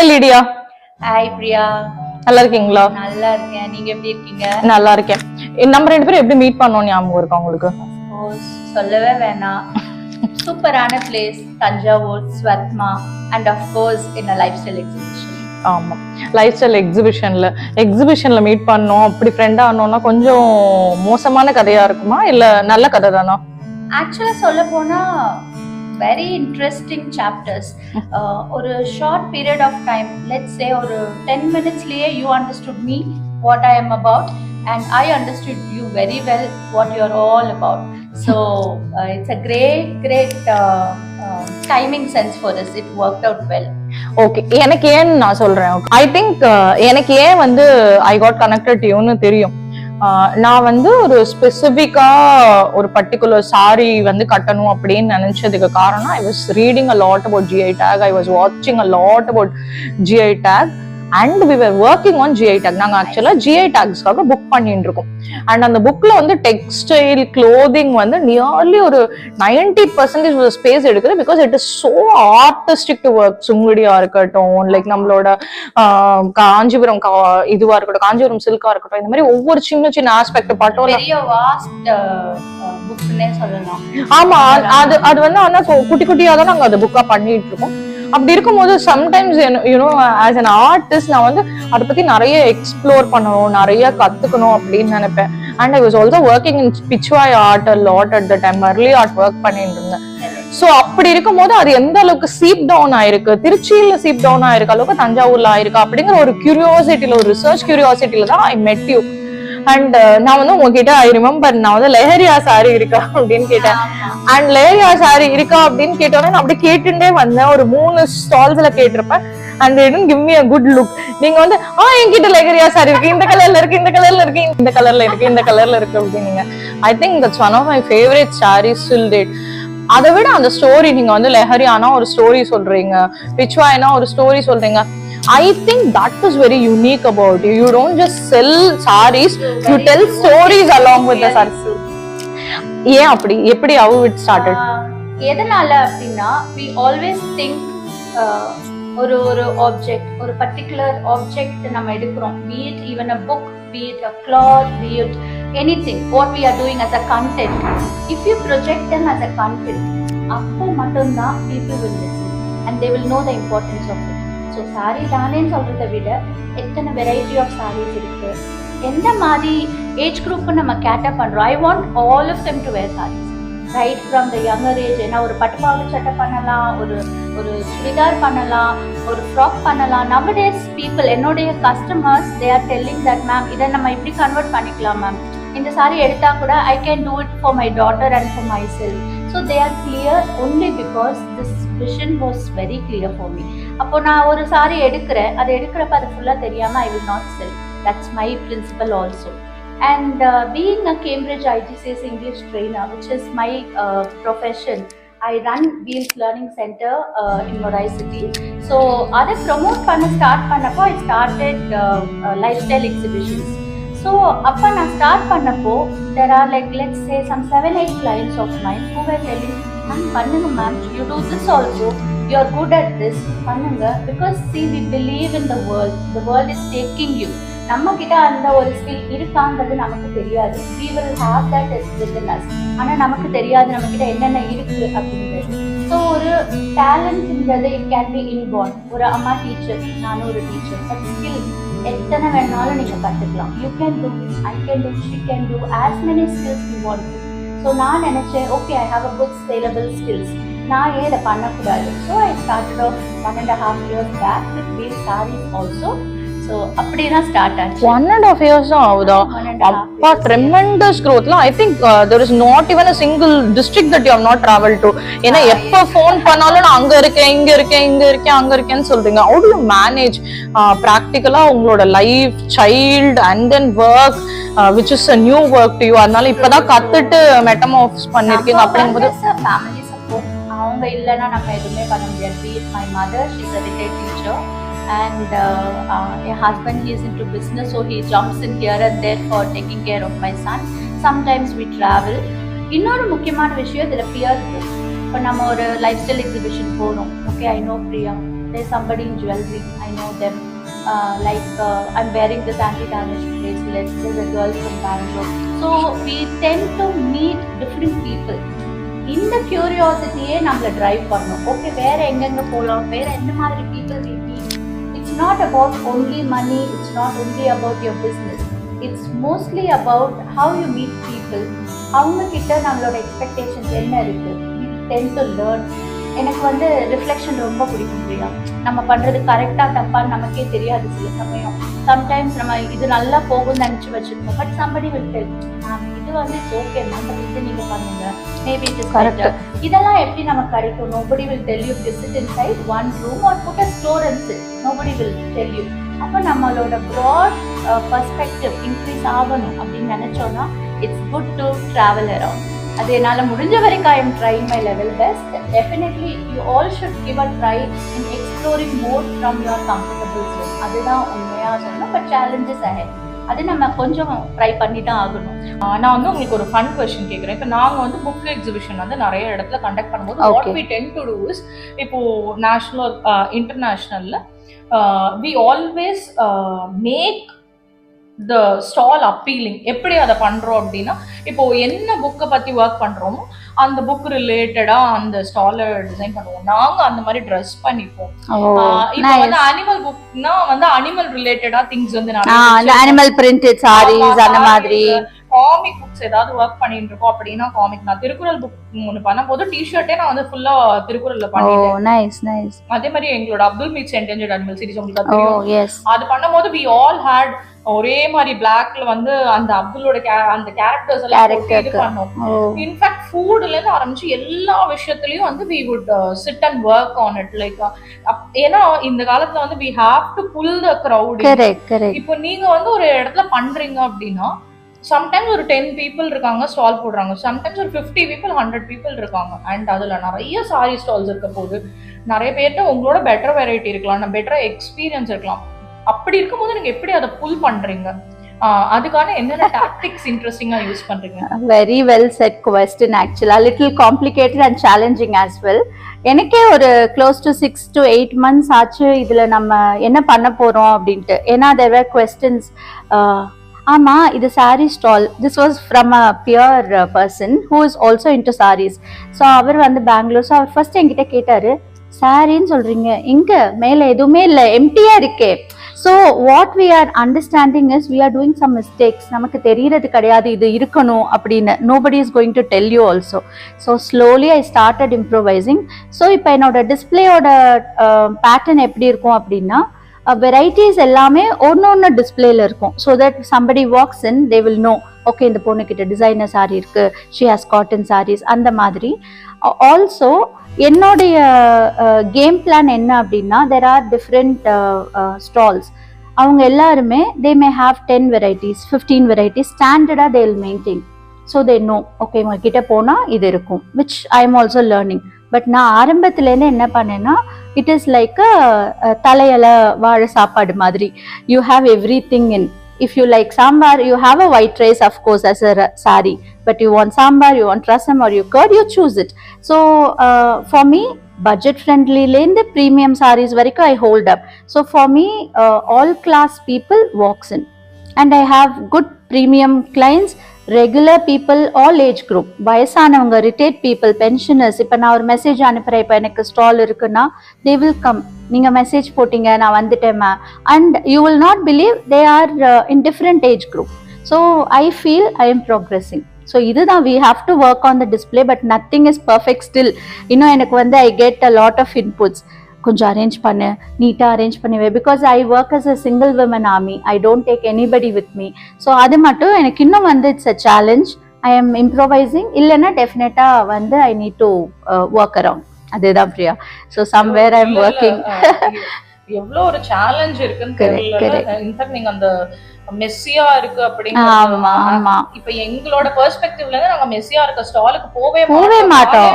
Hi Lydia. Hi Priya. நல்லா இருக்கீங்களா? நல்லா இருக்கேன். நீங்க எப்படி இருக்கீங்க? நல்லா இருக்கேன். நம்ம ரெண்டு பேரும் எப்படி மீட் பண்ணோம் ஞாபகம் இருக்கா உங்களுக்கு? சொல்லவே வேணாம். சூப்பரான place Thanjavur Svatma and of course in a lifestyle exhibition. ஆமா, லைஃப் ஸ்டைல் எக்ஸிபிஷன்ல மீட் பண்ணோம். அப்படி ஃப்ரெண்டா ஆனோம்னா கொஞ்சம் மோசமான கதையா இருக்குமா இல்ல நல்ல கதை தானா? ஆக்சுவலா சொல்ல போனா very interesting chapters. ஒரு short period of time, let's say ஒரு 10 minutes liye you understood me, what I am about, and I understood you very well, what you are all about. So it's a great timing sense for us. It worked out well. Okay, எனக்கு ஏன் நான் சொல்றேன், I think எனக்கு ஏன் வந்து I got connected யூன்னு தெரியும். நான் வந்து ஒரு ஸ்பெசிபிக்கா ஒரு பர்டிகுலர் சாரி வந்து கட்டணும் அப்படின்னு நினைச்சதுக்கு காரணம், I was reading a lot about GI tag, I was வாட்சிங் a lot about GI tag and we were working on GI tag. நாங்க ஆக்சுவலா GI tagsக்காக புக் பண்ணிட்டு இருக்கோம். அண்ட் அந்த புக்ல வந்து டெக்ஸ்டைல் க்ளோதிங் வந்து நியர்லி ஒரு 90% ஸ்பேஸ் எடுக்குது. Because it is so artistic to work. சுங்குடியா இருக்கட்டும், லைக் நம்மளோட காஞ்சிபுரம் இதுவா இருக்கட்டும், காஞ்சிபுரம் சில்கா இருக்கட்டும், இந்த மாதிரி ஒவ்வொரு சின்ன சின்ன ஆஸ்பெக்ட் பட்டோல ஆமா, அது வந்து ஆனா குட்டி குட்டியா தான் நாங்க அந்த புக்கா பண்ணிட்டு இருக்கோம். அப்படி இருக்கும்போது sometimes you know as an artist நான் வந்து அதை பத்தி நிறைய எக்ஸ்ப்ளோர் பண்ணணும், நிறைய கத்துக்கணும் அப்படின்னு நினைப்பேன். And I was also working in Pichwai art a lot at the time, early art work பண்ணிட்டு இருந்தேன். சோ அப்படி இருக்கும் போது அது எந்த அளவுக்கு சீப் டவுன் ஆயிருக்கு, திருச்சியில சீப் டவுன் ஆயிருக்கு அளவுக்கு தஞ்சாவூர்ல ஆயிருக்கு அப்படிங்கிற ஒரு கியூரியாசிட்டியில, ஒரு ரிசர்ச் கியூரியாசிட்டியில தான் ஐ மெட் யூ. அண்ட் நான் வந்து உங்ககிட்ட ஐ ரிமெம்பர் நான் வந்து லெஹரியா சாரி இருக்கா அப்படின்னு கேட்டேன். அண்ட் லெஹரியா சாரி இருக்கா அப்படின்னு கேட்டோன்னே நான் அப்படி கேட்டுட்டே வந்தேன். ஒரு 3 ஸ்டால்ஸ்ல கேட்டிருப்பேன். And it give me a good look. நீங்க வந்து என்கிட்ட லெஹரியா சாரி இருக்கு, இந்த கலர்ல இருக்கு, இந்த கலர்ல இருக்கு, இந்த கலர்ல இருக்கு, இந்த கலர்ல இருக்கு அப்படின்னீங்க. I think that's one of my favourite saris till date. அதை விட அந்த ஸ்டோரி, நீங்க வந்து லெஹரியானா ஒரு ஸ்டோரி சொல்றீங்க, பிச்வாய்னா ஒரு ஸ்டோரி சொல்றீங்க. I think that is very unique about you. You don't just sell sarees, you tell stories along with the sarees. ஏன் அப்படி, எப்படி how it started? எதனால அப்படின்னா, we always think ஒரு ஆப்ஜெக்ட், ஒரு பர்டிகுலர் ஆப்ஜெக்ட் நம்ம எடுக்கிறோம், be it even a book, be it a cloth, be it anything, what we are doing as a content. If you project them as a content, அப்போ மட்டும்தான் people will listen and they will know the importance of it. So sorry தானேன்னு சொல்றதை விட எத்தனை variety of saris இருக்கு, எந்த மாதிரி age group நம்ம கேட்டர் பண்றோம். I want all of them to wear sarees, right from the younger age. ஏன்னா ஒரு பட்டுப்பாவாடை சட்டை பண்ணலாம், ஒரு சுடிதார் பண்ணலாம், ஒரு ஃப்ராக் பண்ணலாம். நவடேஸ் பீப்புள், என்னுடைய customers, they are telling that ma'am இதை நம்ம இப்படி கன்வெர்ட் பண்ணிக்கலாம் மேம், இந்த சாரி எடுத்தா கூட ஐ can do it for my daughter and for my self. So they are clear only because this vision was very clear for me. அப்போ நான் ஒரு சாரி எடுக்கிறேன், அதை எடுக்கிறப்ப அது ஃபுல்லாக தெரியாமல் I will not sell. That's my principle also. And being a Cambridge IGCS English trainer, which is my profession, I run Wheels Learning Center in Morai City. So அதை ப்ரொமோட் பண்ண ஸ்டார்ட் பண்ணப்போ I started lifestyle exhibitions. So அப்போ நான் start பண்ணப்போ there are like let's say some 7-8 clients of mine who were telling, ma'am பண்ணுங்க ma'am, you do this also, you are good at this, பண்ணுங்க. Because see, we believe in the world is taking you. நம்ம கிட்ட அந்த ஒரு skill இருக்காங்கிறது நமக்கு தெரியாது. we will have that within us. ஆனா நமக்கு தெரியாது நம்ம கிட்ட என்னென்ன இருக்கு அப்படிங்கிறது. ஸோ ஒரு டேலண்ட்ங்கிறது இட் கேன் பி இன்பார்ன். ஒரு அம்மா டீச்சர், நானும் ஒரு டீச்சர், பட் ஸ்கில் எத்தனை வேணாலும் நீங்க கத்துக்கலாம். You can do, I can do, she can do as many skills you want to. So நான் நினைச்சேன், okay I have a good scalable skills, நான் ஏன் இதை பண்ணக்கூடாது. So I started off 1.5 years back with Wheels sarees also. So அப்படினா start ஆச்சு. 1.5 years தான் ஆகுதா? அப்பா, tremendous growth. I think there is not even a single district that you have not traveled to. ஏன்னா எப்ப ஃபோன் பண்ணாலும் நான் அங்க இருக்கேன், இங்க இருக்கேன், இங்க இருக்கேன், அங்க இருக்கேன்னு சொல்றீங்க. How do you manage practically உங்களோட life, child and then work which is a new work to you? அதனால இப்பதான் கத்துட்டு மெட்டமார்ஃப்ஸ் பண்ணிருக்கீங்க அப்படிங்கும்போது ஃபேமிலி சப்போர்ட் அவங்க இல்லைன்னா நம்ம எதுவுமே பண்ண முடியாது. Be it my mother, she is a retired teacher. And a husband, he is into business, so he jumps in here and there for taking care of my son. Sometimes we travel. இன்னொரு முக்கியமான விஷயம் இதில் pier group. இப்போ நம்ம ஒரு life style exhibition போகிறோம், okay I know Priya, there's somebody in jewelry, I know them. I'm wearing this anti-tarnish bracelet, there's a girl from Bangalore. So we tend to meet different people. இந்த கியூரியாசிட்டியே நம்மளை drive பண்ணணும். Okay, வேற எங்கெங்க போகலாம், வேற எந்த மாதிரி people we meet. It's not about only money, it's not only about your business. It's mostly about how you meet people. அவங்க கிட்ட நம்மளோட எக்ஸ்பெக்டேஷன்ஸ் என்ன இருக்கு, we tend to learn. எனக்கு வந்து ரிஃப்ளெக்ஷன் ரொம்ப பிடிக்கும் இல்லையா, நம்ம பண்ணுறது கரெக்டாக தப்பான்னு நமக்கே தெரியாது சில சமயம். சம்டைம்ஸ் நம்ம இது நல்லா போகும்னு நினச்சி வச்சுருக்கோம், பட் somebody will tell, இது வந்து இட்ஸ் ஓகே மேம், பட் இது நீங்கள் பண்ணுங்க, மேபி இட் இஸ் கரெக்ட். இதெல்லாம் எப்படி நமக்கு கிடைக்கும்? nobody will tell you. You sit inside one room or put a store and sit. nobody will tell you. அப்போ நம்மளோட ப்ராட் பர்ஸ்பெக்டிவ் இன்க்ரீஸ் ஆகணும் அப்படின்னு நினச்சோன்னா it's good to travel around. அது என்னால் முடிஞ்ச வரைக்கும் I am trying my level best. Definitely you all should give a try in exploring more from your comfortable zone. அதுதான் உண்மையாக சொல்லணும். பட் சேலஞ்சஸ் அஹெட், அது நம்ம கொஞ்சம் ட்ரை பண்ணி தான் ஆகணும். நான் வந்து உங்களுக்கு ஒரு ஃபன் கொஸ்டின் கேட்குறேன். இப்போ நாங்கள் வந்து புக் எக்ஸிபிஷன் வந்து நிறைய இடத்துல கண்டக்ட் பண்ணும்போது what we tend to do is, இப்போ நேஷனல் இன்டர்நேஷ்னலில் we always make the stall appealing. எப்படி அதை பண்றோம் அப்படின்னா, இப்போ என்ன புக்கை பத்தி ஒர்க் பண்றோமோ அந்த புக் ரிலேட்டடா அந்த ஸ்டாலை டிசைன் பண்ணுவோம். நாங்க அந்த மாதிரி ட்ரெஸ் பண்ணிப்போம். இப்போ வந்து அனிமல் புக்னா வந்து அனிமல் ரிலேட்டடா திங்ஸ் வந்து அனிமல் பிரிண்டட் சாரீஸ் அந்த மாதிரி. காமிக் புக்ஸ் ஏதாவது ஒர்க் பண்ணிட்டு இருக்கோம் அப்படின்னா காமிக். நான் திருக்குறள் புக் ஒன்று பண்ணும்போது டிஷர்ட்டே நான் வந்து ஃபுல்லா திருக்குறள்ல பண்ணிட்டேன். அதே மாதிரி எங்களோட Abdul meets endangered animal series உங்களுக்கு தெரியும். அது பண்ணும்போது we all had ஒரே மாதிரி பிளாக்ல வந்து அந்த அப்துல்லோட அந்த கேரக்டர்ஸ் எல்லாம் இது பண்ணோம். இன்ஃபேக்ட் ஃபுட்ல இருந்து ஆரம்பிச்சு எல்லா விஷயத்துலயும் வந்து we would sit and work on it. Like ஏன்னா இந்த காலத்துல வந்து we have to pull the crowd. இப்போ நீங்க வந்து ஒரு இடத்துல பண்றீங்க அப்படின்னா சம்டைம்ஸ் ஒரு 10 people இருக்காங்க ஸ்டால் போடுறாங்க, சம்டைம்ஸ் ஒரு 50 people 100 people இருக்காங்க. அண்ட் அதுல நிறைய சாரி ஸ்டால்ஸ் இருக்க போது நிறைய பேர்ட்ட உங்களோட பெட்டர் வெரைட்டி இருக்கலாம், பெட்டர் எக்ஸ்பீரியன்ஸ் இருக்கலாம். அப்படி இருக்கும்போது நீங்க எப்படி அதை புல் பண்றீங்க? அதுக்கான என்னென்ன டாக்டிக்ஸ் இன்ட்ரெஸ்டிங்கா யூஸ் பண்றீங்க? Very well set question. ஆக்சுவலா little complicated and challenging as well. எனக்கே ஒரு க்ளோஸ் டு 6 to 8 months ஆச்சு இதுல நம்ம என்ன பண்ண போறோம் அப்படின்ட்டு. ஏன்னா there were questions. ஆமா, இது sari stall. This was from a peer person who is also into saris. So அவர் வந்து பெங்களூர். ஸோ அவர் ஃபர்ஸ்ட் என்கிட்ட கேட்டாரு, சாரின்னு சொல்றீங்க, எங்க மேல எதுவுமே இல்லை, எம்டியா இருக்கே. So what we are understanding is we are doing some mistakes. நமக்கு தெரியறது கிடையாது இது இருக்கணும் அப்படின்னு. Nobody is going to tell you also. So slowly I started improvising. So இப்போ என்னோட டிஸ்பிளேயோட பேட்டர்ன் எப்படி இருக்கும் அப்படின்னா, வெரைட்டிஸ் எல்லாமே ஒன்னொன்னு டிஸ்பிளேல இருக்கும். So that somebody walks in they will know, okay இந்த பொண்ணு கிட்ட டிசைனர் சாரி இருக்கு, ஷி ஹாஸ் காட்டன் சாரீஸ், அந்த மாதிரி. ஆல்சோ என்னுடைய கேம் பிளான் என்ன அப்படின்னா, தெர் ஆர் டிஃப்ரெண்ட் ஸ்டால்ஸ். அவங்க எல்லாருமே they may have 10 varieties 15 varieties ஸ்டாண்டர்டா they will maintain. So they know, okay உங்க கிட்ட போனா இது இருக்கும், which I am also learning. But நான் ஆரம்பத்துலேருந்து என்ன பண்ணேன்னா, இட் இஸ் லைக் தலையில வாழை சாப்பாடு மாதிரி. யூ ஹாவ் எவ்ரி திங் இன். If you like sambar, you have a white rice of course as a sari. But you want sambar, you want rasam or you curd, you choose it. So for me budget ஃப்ரெண்ட்லிலேருந்து premium saris வரைக்கும் I hold up. So for me all class people walks in and I have good premium clients, regular people, all age group, வயசானவங்க, retired people, pensioners. இப்போ நான் ஒரு message அனுப்புறேன், இப்போ எனக்கு stall இருக்குன்னா தே வில் கம். நீங்க மெசேஜ் போட்டீங்க, நான் வந்துட்டேன் ma'am, and you will not believe they are in different age group. So I feel I am progressing. So இதுதான் we have to work on the display. But nothing is perfect still. இன்னும் எனக்கு வந்து I get a lot of inputs. கொஞ்சம் arrange பண்ணு, நீட்டாக arrange பண்ணுவேன். Because I work as a single women army, I don't take anybody with me. So அது மட்டும் எனக்கு இன்னும் வந்து it's a challenge. I am improvising. இல்லைன்னா டெஃபினட்டாக வந்து I need to work around. அதுதான் Priya. So somewhere I am working. எவ்வளோ ஒரு சேலஞ்ச் இருக்குன்னு தெரியல. இன்ஃபேக்ட் நீங்க அந்த மெஸ்ஸியா இருக்கு அப்படின்னு இப்ப எங்களோட பெர்ஸ்பெக்டிவ்ல இருந்து நாங்க மெஸ்ஸியா இருக்க ஸ்டாலுக்கு போவே மாட்டோம்.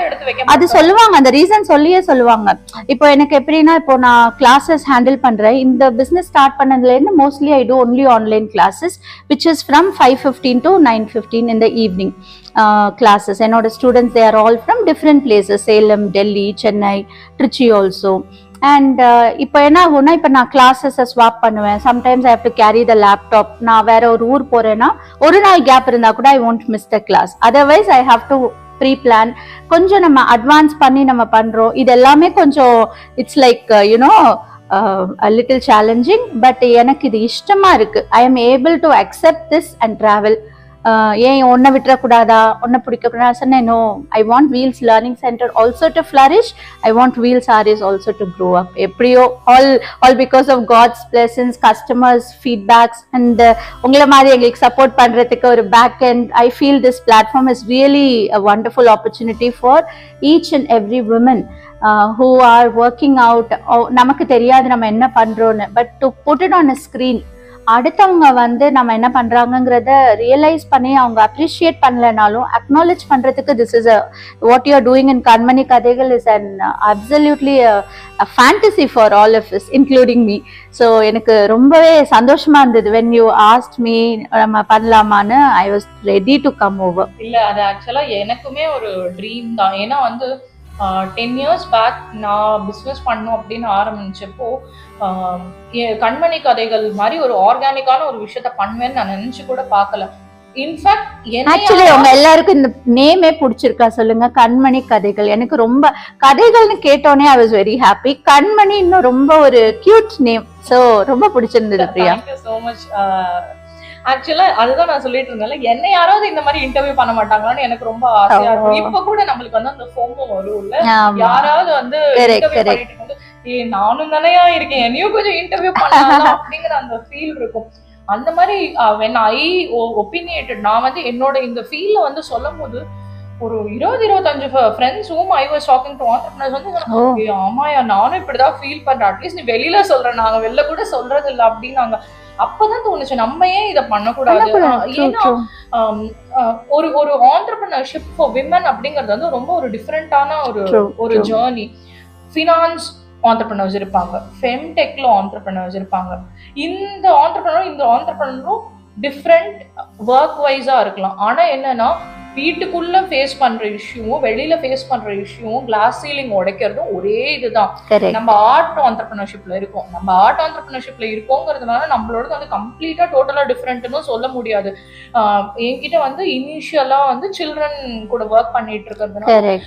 அது சொல்லுவாங்க, அந்த ரீசன் சொல்லியே சொல்லுவாங்க. இப்போ எனக்கு எப்படின்னா, இப்போ நான் கிளாஸஸ் ஹேண்டில் பண்றேன். இந்த பிசினஸ் ஸ்டார்ட் பண்ணதுல இருந்து mostly I do only online classes which is from 5:15 to 9:15 in the evening classes. என்னோட students they are all from different places, Salem, Delhi, Chennai, Trichy also. And இப்போ என்ன ஆகும்னா, இப்போ நான் கிளாஸஸை ஸ்வாப் பண்ணுவேன். Sometimes I have to carry the laptop. நான் வேற ஒரு ஊர் போறேன்னா ஒரு நாள் கேப் இருந்தா கூட I won't miss the class. Otherwise I have to pre plan. கொஞ்சம் நம்ம அட்வான்ஸ் பண்ணி நம்ம பண்றோம். இது எல்லாமே கொஞ்சம் it's like you know little challenging. But எனக்கு இது இஷ்டமா இருக்கு. I am able to accept this and travel. ஏன் ஒன்ன விட்டுறக்கூடாதா, ஒன்ன பிடிக்க கூடாது சொன்னேன். No, I want Wheels learning centre also to flourish. I want Wheel sarees also to grow up. எப்படியோ all because of God's blessings, customers feedbacks and உங்களை மாதிரி எங்களுக்கு சப்போர்ட் பண்றதுக்கு ஒரு back end. I feel this platform is really a wonderful opportunity for each and every women who are working out. நமக்கு தெரியாது நம்ம என்ன பண்றோம்னு, but to put it on a screen, அடுத்தவங்க வந்து நம்ம என்ன பண்றாங்கிறத ரியலைஸ் பண்ணி அவங்க அப்ரிஷியேட் பண்ணலனாலும் அக்னாலேஜ் பண்றதுக்கு this is what you are doing in Kanmani Kathaigal is an absolutely fantasy for all of us including me. So எனக்கு ரொம்பவே சந்தோஷமா இருந்தது when you asked me நம்ம பண்ணலாமான்னு. I was ready to come over. இல்ல, அது ஆக்சுவலா எனக்குமே ஒரு ட்ரீம் தான். ஏன்னா வந்து 10 years பேக் நான் பிஸ்னஸ் பண்ணணும் அப்படின்னு ஆரம்பிச்சப்போ கண்மணி கதைகள் மாதிரி ஒரு ஆர்கானிக்கான ஒரு விஷயத்த பண்ணுவேன்னு நான் நினைச்சு கூட பார்க்கல. இன்ஃபேக்ட் ஆக்சுவலி உங்க எல்லாருக்கும் இந்த நேமே பிடிச்சிருக்கா சொல்லுங்க, கண்மணி கதைகள். எனக்கு ரொம்ப கதைகள்னு கேட்டோன்னே ஐ வாஸ் வெரி ஹாப்பி. கண்மணி இன்னும் ரொம்ப ஒரு கியூட் நேம். ஸோ ரொம்ப பிடிச்சிருந்தது பிரியா. Thank you so much. ஆக்சுவலா அதுதான் நான் சொல்லிட்டு இருந்தேன், என்ன யாராவது இந்த மாதிரி இன்டர்வியூ பண்ண மாட்டாங்களான்னு எனக்கு ரொம்ப ஆசையா இருக்கும். இப்ப கூட நம்மளுக்கு வந்து அந்த ஃபோமோ வரும்ல, யாராவது வந்து இன்டர்வியூ பண்ணிட்டு இருக்கும்போது நானும் தானையா இருக்கேன், என்னையும் கொஞ்சம் இன்டர்வியூ பண்ணலாம் அப்படிங்கிற அந்த ஃபீல் இருக்கும். அந்த மாதிரி when I opinionated, நான் வந்து என்னோட இந்த ஃபீல்ல வந்து சொல்லும் போது ஒரு 20-25 friends whom I was talking to entrepreneurs வந்து ஆமாயா நானும் இப்படிதான் ஃபீல் பண்றேன், அட்லீஸ்ட் நீ வெளியில சொல்ற, நாங்க வெளில கூட சொல்றது இல்லை அப்படின்னாங்க. அப்பதான் தோணுச்சு நம்ம ஏன் இதை பண்ணக்கூடாது. ஏன்னா ஒரு ஆண்டர்பிரினர்ஷிப் ஃபார் விமன் அப்படிங்கிறது வந்து ரொம்ப ஒரு டிஃப்ரெண்டான ஒரு ஜேர்னி. ஃபினான்ஸ் ஆண்டர்பிரினர்ஸ் இருப்பாங்க, ஃபெம்டெக்ல ஆண்டர்பிரினர்ஸ் இருப்பாங்க. இந்த ஆண்டர்பிரினரும் டிஃப்ரெண்ட் ஒர்க் வைஸா இருக்கலாம். ஆனா என்னன்னா வீட்டுக்குள்ள ஃபேஸ் பண்ற இஷ்யூவும் வெளியில ஃபேஸ் பண்ற இஷ்யூவும் கிளாஸ் சீலிங் உடைக்கிறதும் ஒரே இதுதான். நம்ம ஆர்ட் ஆண்டர்பிரினர்ஷிப்ல இருக்கோம், இருக்கோங்கிறதுனால நம்மளோட வந்து கம்ப்ளீட்டா டோட்டலா டிஃப்ரெண்ட்னு சொல்ல முடியாது. என்கிட்ட வந்து இனிஷியலா வந்து சில்ட்ரன் கூட ஒர்க் பண்ணிட்டு இருக்கிறதுனால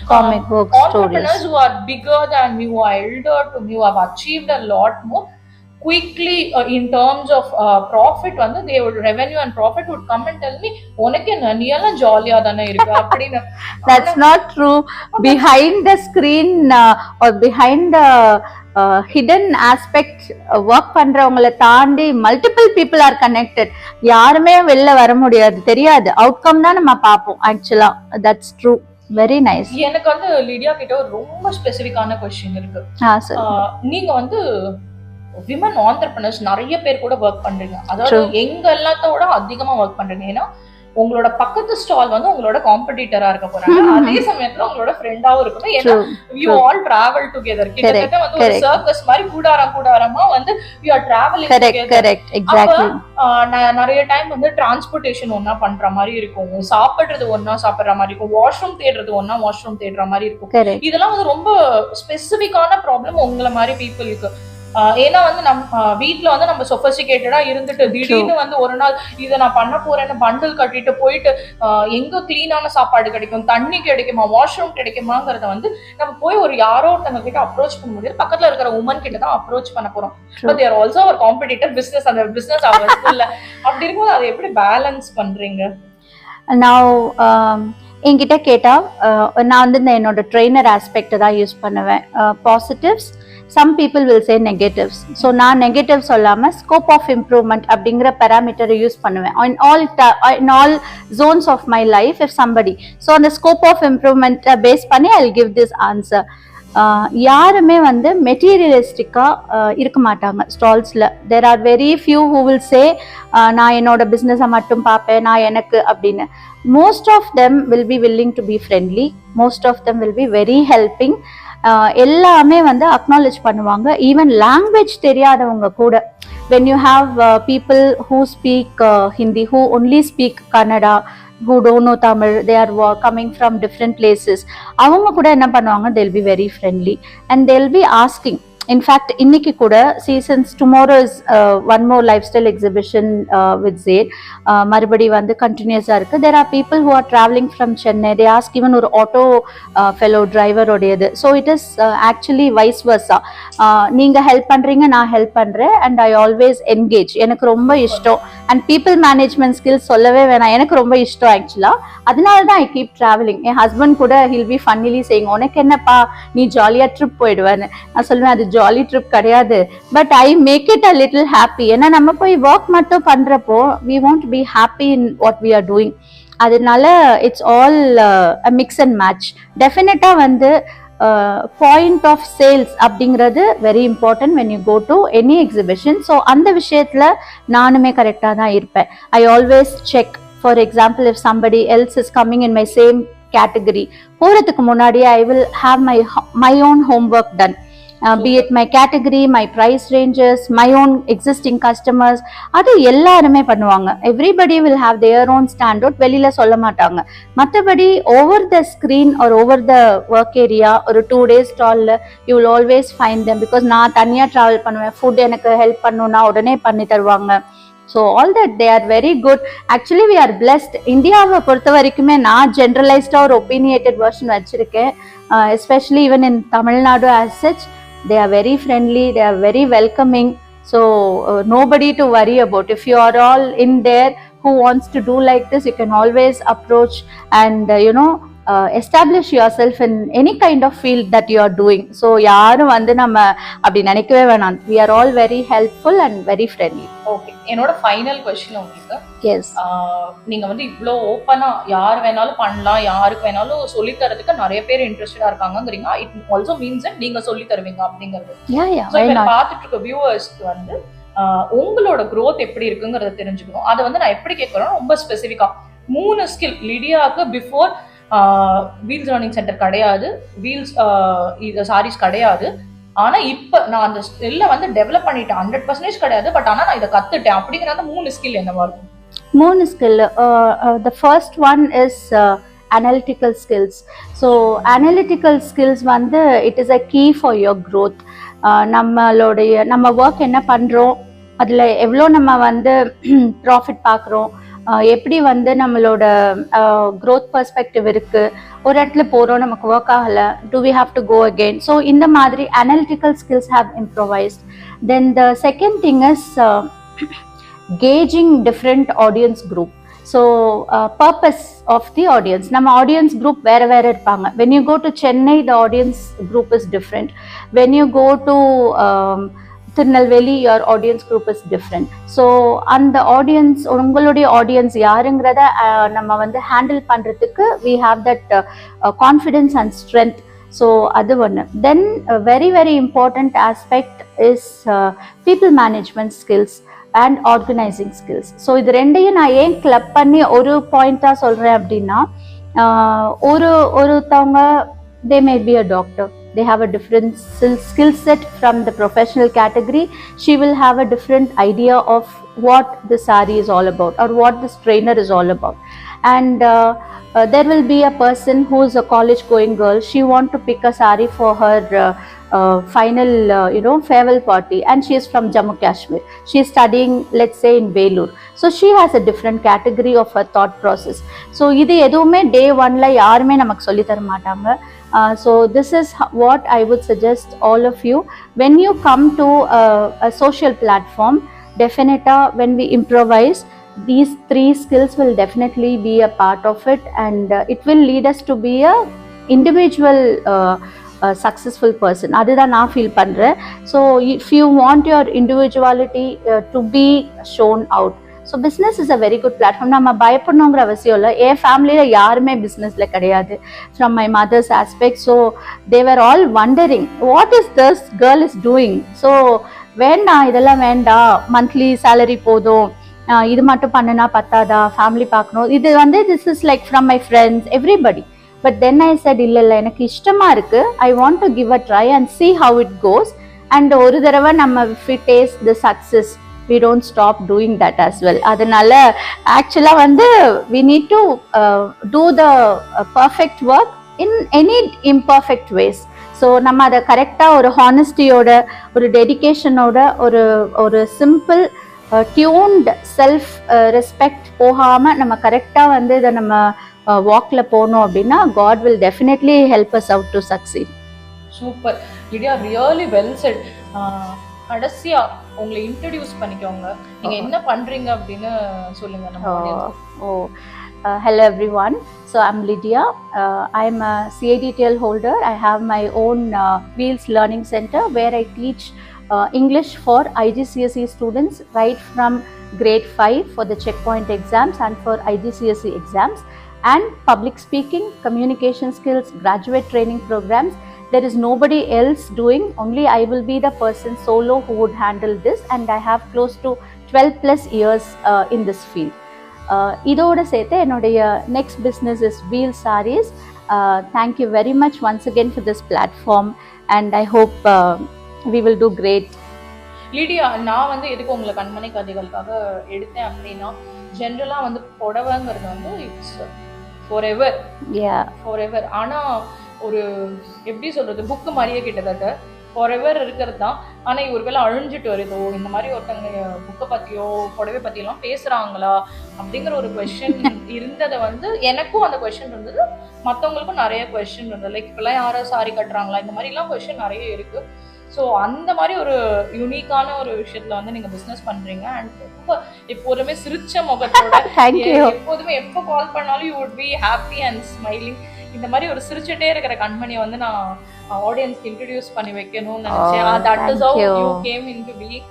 entrepreneurs who are bigger than me, who are elder to me, who have achieved a lot more quickly in terms of profit, வந்து they would revenue and profit would come and tell me உனக்கு நீ எல்லாம் ஜாலியா தானே இருக்கு அப்படின்னு. That's not true. Behind the screen or behind the hidden aspect, work பண்றவங்களை தாண்டி multiple people are connected. யாருமே வெளில வர முடியாது, தெரியாது, அவுட்கம் தான் நம்ம பார்ப்போம். ஆக்சுவலா that's true. Very nice. எனக்கு வந்து லிடியா கிட்ட ஒரு ரொம்ப ஸ்பெசிபிக்கான क्वेश्चन இருக்கு. நீங்க வந்து விமன் ஆண்டர்பிரினர்ஸ் நிறைய பேர் கூட ஒர்க் பண்றீங்க, அதாவது எங்க எல்லாத்தோட அதிகமா ஒர்க் பண்றீங்க. ஏன்னா உங்களோட பக்கத்து ஸ்டால் வந்து உங்களோட காம்படிட்டரா இருக்க போறாங்க, அதே சமயத்துல உங்களோட ஃப்ரெண்டாவும் இருக்கணும். ஏன்னா யூ ஆல் டிராவல் டுகெதர். கிட்டத்தட்ட வந்து ஒரு சர்க்கஸ் மாதிரி கூடாரமா வந்து யூ ஆர் டிராவலிங் டுகெதர். நிறைய டைம் வந்து டிரான்ஸ்போர்டேஷன் ஒன்னா பண்ற மாதிரி இருக்கும், சாப்பிடுறது ஒன்னா சாப்பிடுற மாதிரி இருக்கும், வாஷ்ரூம் தேடுறது ஒன்னா வாஷ்ரூம் தேடுற மாதிரி இருக்கும். இதெல்லாம் வந்து ரொம்ப ஸ்பெசிபிக்கான ப்ராப்ளம் உங்களை மாதிரி பீப்புளுக்கு. ஏன்னா வந்து நம்ம வீட்டுல வந்து நம்ம சொபஸ்டிகேட்டடா இருந்துட்டு திடீர்னு வந்து ஒரு நாள் இதை நான் பண்ண போறேன்னு பண்டில் கட்டிட்டு போயிட்டு எங்க கிளீனான சாப்பாடு கிடைக்கும், தண்ணி கிடைக்குமா, வாஷ்ரூம் கிடைக்குமாங்கிறத வந்து நம்ம போய் ஒரு யாரோ ஒருத்தவங்க கிட்ட அப்ரோச் பண்ண முடியாது, பக்கத்துல இருக்கிற உமன் கிட்ட தான் அப்ரோச் பண்ண போறோம். பட் தேர் ஆல்சோ ஒரு காம்படிட்டர் பிசினஸ், அந்த பிசினஸ் இல்ல. அப்படி இருக்கும்போது அதை எப்படி பேலன்ஸ் பண்றீங்க? நான் என்கிட்ட கேட்டா நான் வந்து என்னோட ட்ரெய்னர் ஆஸ்பெக்ட் தான் யூஸ் பண்ணுவேன். Positives, some people will say negatives. So நான் நெகட்டிவ் சொல்லாம ஸ்கோப் ஆஃப் இம்ப்ரூவ்மெண்ட் அப்படிங்கிற பேராமீட்டரை யூஸ் பண்ணுவேன் in all zones of my life if somebody. So அந்த ஸ்கோப் ஆஃப் இம்ப்ரூவ்மெண்ட் பேஸ் பண்ணி I'll give this answer. யாருமே வந்து மெட்டீரியலிஸ்டிக்கா இருக்க மாட்டாங்க ஸ்டால்ஸ்ல. there are very few who will say நான் என்னோட பிசினஸை மட்டும் பார்ப்பேன், நான் எனக்கு அப்படின்னு. most of them will be willing to be friendly, most of them will be very helping. எல்லாமே வந்து அக்னாலேஜ் பண்ணுவாங்க. ஈவன் லாங்குவேஜ் தெரியாதவங்க கூட, when you have people who speak Hindi, who only speak Kannada, who don't know Tamil, they are coming from different places, அவங்க கூட என்ன பண்ணுவாங்க, they'll be very friendly and they'll be asking in fact இன்னைக்கு கூட seasons tomorrow is one more lifestyle exhibition with jade மறுபடி வந்து கண்டினியூஸாக இருக்கு. There are people who are travelling from Chennai, they ask even ஒரு ஆட்டோ ஃபெலோ டிரைவரோடையது. So it is actually vice versa, நீங்கள் help பண்ணுறீங்க, நான் ஹெல்ப் பண்ணுறேன், அண்ட் ஐ ஆல்வேஸ் என்கேஜ். எனக்கு ரொம்ப இஷ்டம், அண்ட் பீப்புள் மேனேஜ்மெண்ட் ஸ்கில்ஸ் சொல்லவே வேணாம், எனக்கு ரொம்ப இஷ்டம் ஆக்சுவலாக. அதனால தான் ஐ கீப் டிராவலிங். என் ஹஸ்பண்ட் கூட ஹில் பி ஃபன்னிலி சேயிங், உனக்கு என்னப்பா நீ ஜாலியாக ட்ரிப் போயிடுவேன்னு. நான் சொல்லுவேன் அது ஜாலி ட்ரிப் கிடையாது, but I make it a little happy. ஏன்னா நம்ம போய் ஒர்க் மட்டும் பண்றப்போ we want to be happy in what we are doing. அதனால it's all mix and match. டெஃபினட்டா வந்து பாயிண்ட் ஆஃப் சேல்ஸ் அப்படிங்கிறது very important when you go to any exhibition. So அந்த விஷயத்துல நானுமே கரெக்டாக தான் இருப்பேன். I always check, for example if somebody else is coming in my same category, போறதுக்கு முன்னாடி I will have my own homework done. Be it my category, my price ranges, my own existing customers, அது எல்லாருமே பண்ணுவாங்க. everybody will have their own standout, வெளியில சொல்ல மாட்டாங்க. மற்றபடி over the screen or over the work area ஒரு 2 days ஸ்டால்ல you will always find them, because நான் தனியா ட்ராவல் பண்ணுவேன், ஃபுட் எனக்கு ஹெல்ப் பண்ணுன்னா உடனே பண்ணி தருவாங்க. So all that they are very good. Actually we are blessed. இந்தியாவை பொறுத்த வரைக்குமே நான் ஜென்ரலைஸ்டாக ஒரு ஒப்பீனியேட்டட் வெர்ஷன் வச்சிருக்கேன், especially even in Tamil Nadu as such. They are very friendly, they are very welcoming, so nobody to worry about. If you are all in there who wants to do like this, you can always approach and establish yourself in any kind of field that you are doing. So யாரும் வந்து நம்ம அப்படி நினைக்கவே வேணாம். We are all very helpful and very friendly. Okay, என்னோட final question உங்களுக்கு, S, நீங்க வந்து இவ்ளோ ஓப்பனா யார் வேணாலும் பண்ணலாம், யாருக்கு வேணாலும் சொல்லி தரதுக்கு நிறைய பேர் இன்ட்ரெஸ்டடா இருக்காங்கங்கறீங்க. இட் ஆல்சோ மீன்ஸ் தட் நீங்க சொல்லி தருவீங்க அப்படிங்கிறது. So இப்ப பார்த்துட்டு இருக்க வியூவர்ஸ்க்கு வந்து உங்களோட growth எப்படி இருக்குங்கறத தெரிஞ்சுக்கணும். அதை வந்து நான் எப்படி கேட்கறேன், ரொம்ப ஸ்பெசிஃபிக்கா 3 ஸ்கில். லிடியாக்கு பிஃபோர் வீல்ஸ் லேர்னிங் சென்டர் கிடையாது, வீல்ஸ் சாரீஸ் கிடையாது. ஆனா இப்ப நான் அந்த ஸ்கில்ல வந்து டெவலப் பண்ணிட்டேன். 100% கிடையாது, பட் ஆனா நான் இதை கத்துட்டேன். அப்படிங்கிற அந்த 3 ஸ்கில் என்னவா இருக்கும்? 3 skill. The first one is analytical skills. So analytical skills வந்து it is a key for your growth. நம்ம ஒர்க் என்ன பண்றோம், அதுல எவ்வளோ நம்ம வந்து ப்ராஃபிட் பார்க்குறோம், எப்படி வந்து நம்மளோட growth perspective இருக்கு, ஒரு இடத்துல போறோம் நமக்கு ஒர்க் ஆகல, do we have to go again. So இந்த மாதிரி analytical skills have improvised. Then the second thing is gauging different audience group. So purpose of the audience, நம்ம audience group வேற இருப்பாங்க. When you go to Chennai, the audience group is different. When you go to Tirunelveli, your audience group is different. So அந்த audience, உங்களுடைய audience யாருங்கிறத நம்ம வந்து handle பண்றதுக்கு we have that confidence and strength. So அது ஒன்று. Then a very important aspect is people management skills and organizing skills. So இது ரெண்டையும் நான் ஏன் கிளப் பண்ணி ஒரு பாயிண்டா சொல்றேன் அப்படின்னா, ஒருத்தவங்க they may be a doctor, they have a different skill set from the professional category. She will have a different idea of what the saree is all about or what this trainer is all about. And there will be a person who is a college going girl, she want to pick a saree for her final farewell party, and she is from Jammu Kashmir, she is studying let's say in Belur. So she has a different category of her thought process. So இது எதுவுமே day 1 ல யாருமே நமக்கு சொல்லி தர மாட்டாங்க. So this is what I would suggest all of you. When you come to a social platform, definitely when we improvise, these 3 skills will definitely be a part of it, and it will lead us to be a individual successful person. அதுதான் நான் feel பண்றேன். So if you want your individuality to be shown out, so business is a very good platform. நம்ம பயப்படணுங்கிற அவசியம் இல்லை. என் ஃபேமிலியில யாருமே பிஸ்னஸ்ல கிடையாது, from my mother's aspect. So they were all wondering what is this girl is doing. So வேண்டாம், இதெல்லாம் வேண்டாம், monthly salary போதும், இது மட்டும் பண்ணுனா பத்தாதா, ஃபேமிலி பார்க்கணும், இது வந்து this is like from my friends, everybody. But then I said இல்ல எனக்கு இஷ்டமா இருக்கு, I want to give a try and see how it goes. And ஒரு தடவை நம்ம if we taste the success, we don't stop doing that as well. அதனால ஆக்சுவலா வந்து we need to do the perfect work in any imperfect ways. So நம்ம அதை கரெக்டாக ஒரு ஹானஸ்டியோட ஒரு டெடிகேஷனோட ஒரு சிம்பிள் டியூன்ட் செல்ஃப் ரெஸ்பெக்ட் போகாமல் நம்ம கரெக்டாக வந்து இதை நம்ம வாக்கில் போனோம் அப்படின்னா God will definitely help us out to succeed. Super Lydia, really well said. கடைசியா உங்களை இன்ட்ரடியூஸ் பண்ணிக்கோங்க, நீங்க என்ன பண்றீங்க அப்படின்னு சொல்லுங்க நம்ம. Hello everyone, so I'm Lydia. I'm a CADTL holder. I have my own Wheels Learning Center where I teach English for IGCSE students right from grade 5 for the checkpoint exams and for IGCSE exams, and public speaking, communication skills, graduate training programs. There is nobody else doing, only I will be the person solo who would handle this, and I have close to 12 plus years in this field. இதோட சேர்த்து என்னுடைய next business is wheel sarees. Thank you very much once again for this platform and I hope we will do great. Lydia, நான் வந்து எதுக்கு உங்களை கண்மணி கதைகளுக்காக எடுத்தேன் அப்படின்னா, ஜென்ரலாக வந்து புடவைங்கிறது வந்து இட்ஸ் ஃபார் எவர். ஆனால் ஒரு எப்படி சொல்றது, புக்கு மாதிரியே கிட்டத்தட்ட ஃபார் எவர் இருக்கிறது தான். ஆனால் இவருக்கெல்ல அழிஞ்சிட்டு வருதோ, இந்த மாதிரி ஒருத்தங்க புக்கை பற்றியோ புடவை பற்றியெல்லாம் பேசுகிறாங்களா அப்படிங்கிற ஒரு கொஸ்டின் இருந்ததை வந்து எனக்கும் அந்த கொஸ்டின் இருந்தது, மற்றவங்களுக்கும் நிறைய கொஸ்டின் இருந்தது. லைக் இப்போல்லாம் யாரும் சாரி கட்டுறாங்களா, இந்த மாதிரிலாம் கொஸ்டின் நிறைய இருக்குது. ஸோ அந்த மாதிரி ஒரு யூனிக்கான ஒரு விஷயத்துல வந்து நீங்க பிசினஸ் பண்றீங்க. அண்ட் ரொம்ப எப்போதுமே சிரிச்ச முகத்தோட, எப்போதுமே எப்போ கால் பண்ணாலும் you would be happy and smiling. இந்த மாதிரி ஒரு சிரிச்சுட்டே இருக்கிற கண்மணியை வந்து நான் ஆடியன்ஸ்க்கு இன்ட்ரோடியூஸ் பண்ணி வைக்கணும்னு நினைச்சேன். That is how you came into being.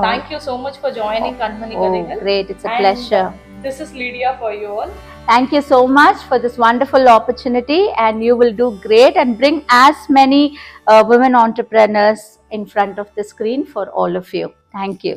Thank you so much for joining Kanmani Kadaigal. Great, it's a pleasure. This is Lydia for you all. Thank you so much for this wonderful opportunity, and you will do great and bring as many women entrepreneurs in front of the screen for all of you. Thank you.